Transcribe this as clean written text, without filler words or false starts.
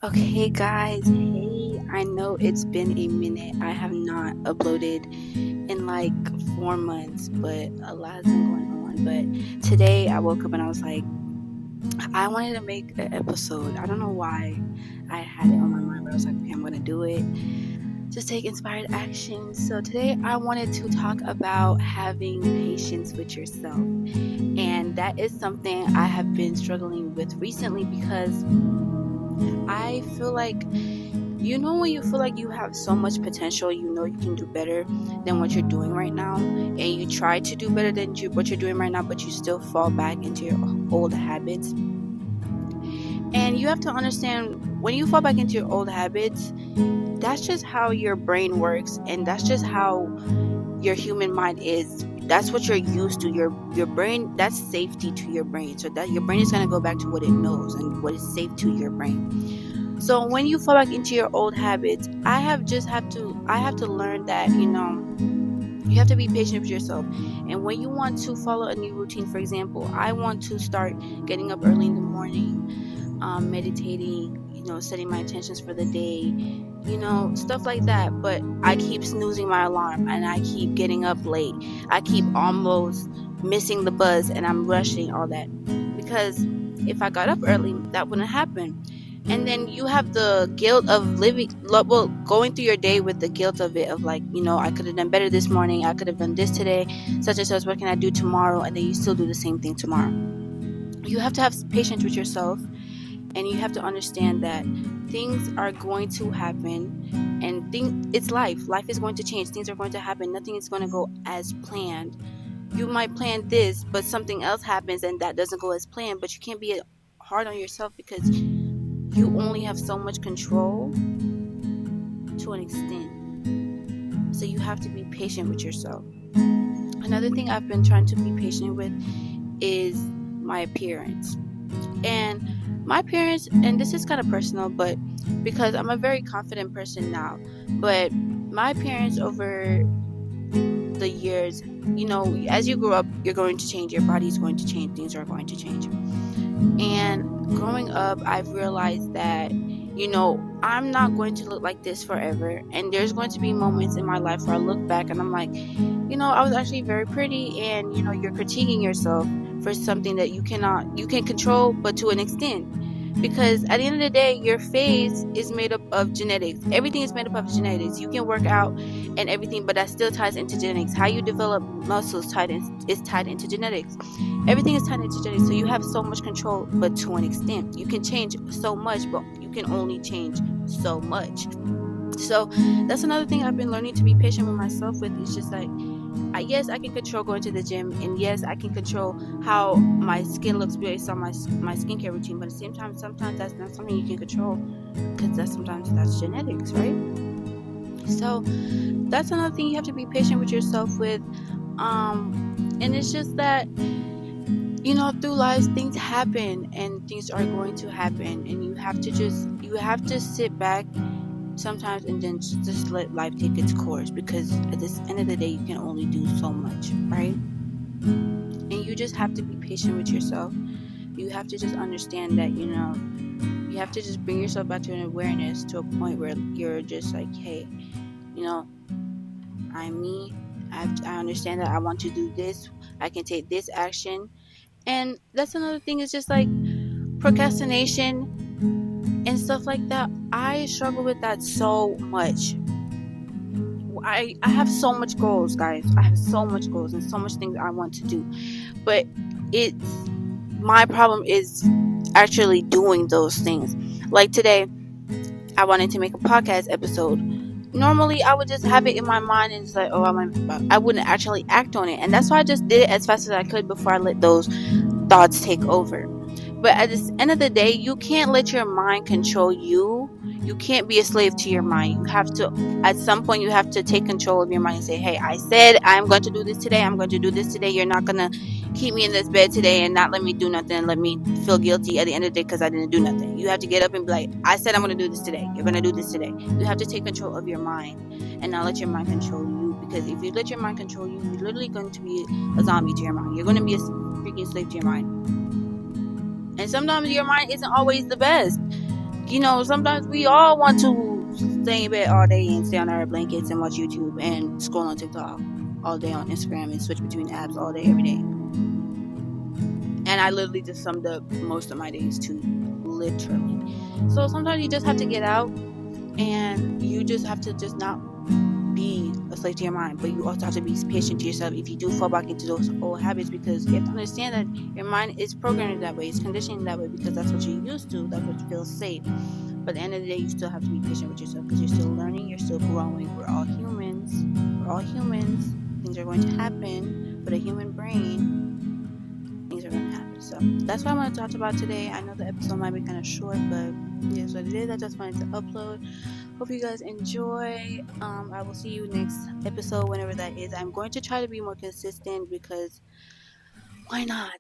Okay, guys, hey, I know it's been a minute. I have not uploaded in like 4 months, but a lot has been going on. But today I woke up and I was like, I wanted to make an episode. I don't know why I had it on my mind, but I was like, okay, I'm gonna do it. Just take inspired action. So today I wanted to talk about having patience with yourself. And that is something I have been struggling with recently because I feel like when you feel like you have so much potential, you can do better than what you're doing right now, and you try to do better than what you're doing right now, but you still fall back into your old habits. And you have to understand, when you fall back into your old habits, that's just how your brain works, and that's just how your human mind is. That's what you're used to. Your brain, that's safety to your brain. So that your brain is going to go back to what it knows and what is safe to your brain. So when you fall back into your old habits, I have to learn that, you have to be patient with yourself. And when you want to follow a new routine, for example, I want to start getting up early in the morning, meditating, setting my intentions for the day, stuff like that. But I keep snoozing my alarm and I keep getting up late. I keep almost missing the bus and I'm rushing all that. Because if I got up early, that wouldn't happen. And then you have the guilt of going through your day with the guilt of it, of like, I could have done better this morning, I could have done this today, such and such, what can I do tomorrow? And then you still do the same thing tomorrow. You have to have patience with yourself, and you have to understand that things are going to happen, and it's life is going to change, things are going to happen, nothing is going to go as planned. You might plan this, but something else happens and that doesn't go as planned. But you can't be hard on yourself, because you only have so much control to an extent. So you have to be patient with yourself. Another thing I've been trying to be patient with is my appearance. And my appearance, and this is kind of personal, but because I'm a very confident person now, but my appearance over the years, as you grow up, you're going to change, your body's going to change, things are going to change. And growing up, I've realized that, I'm not going to look like this forever. And there's going to be moments in my life where I look back and I'm like, I was actually very pretty. And, you're critiquing yourself for something that you can control, but to an extent. Because at the end of the day, your face is made up of genetics. Everything is made up of genetics. You can work out and everything, but that still ties into genetics. How you develop muscles is tied into genetics. Everything is tied into genetics. So you have so much control, but to an extent. You can change so much, but you can only change so much. So that's another thing I've been learning to be patient with myself with. It's just like, yes, I can control going to the gym, and yes, I can control how my skin looks based on my skincare routine. But at the same time, sometimes that's not something you can control, because sometimes that's genetics, right? So that's another thing you have to be patient with yourself with. And it's just that, through life, things happen and things are going to happen, and you have to sit back sometimes and then just let life take its course, because at the end of the day, you can only do so much, right? And you just have to be patient with yourself. You have to just understand that, you have to just bring yourself back to an awareness, to a point where you're just like, hey, I'm me. I understand that I want to do this. I can take this action. And that's another thing, is just like procrastination and stuff like that. I struggle with that so much. I have so much goals, guys. I have so much goals and so much things I want to do. But my problem is actually doing those things. Like today, I wanted to make a podcast episode. Normally, I would just have it in my mind and just like, I wouldn't actually act on it. And that's why I just did it as fast as I could before I let those thoughts take over. But at the end of the day, you can't let your mind control you. You can't be a slave to your mind. You have to, at some point, you have to take control of your mind and say, hey, I said I'm going to do this today. I'm going to do this today. You're not going to keep me in this bed today and not let me do nothing and let me feel guilty at the end of the day because I didn't do nothing. You have to get up and be like, I said I'm going to do this today. You're going to do this today. You have to take control of your mind and not let your mind control you. Because if you let your mind control you, you're literally going to be a zombie to your mind. You're going to be a freaking slave to your mind. And sometimes your mind isn't always the best. sometimes we all want to stay in bed all day and stay on our blankets and watch YouTube and scroll on TikTok all day, on Instagram, and switch between apps all day, every day. And I literally just summed up most of my days too, literally. So sometimes you just have to get out, and you just have to just not be a slave to your mind, but you also have to be patient to yourself if you do fall back into those old habits, because you have to understand that your mind is programmed that way, it's conditioned that way, because that's what you're used to, that's what feels safe. But at the end of the day, you still have to be patient with yourself, because you're still learning, you're still growing. We're all humans. Things are going to happen. For the human brain, things are going to happen. So that's what I want to talk about today. I know the episode might be kind of short, but it is what it is. I just wanted to upload. Hope you guys enjoy. I will see you next episode, whenever that is. I'm going to try to be more consistent, because why not?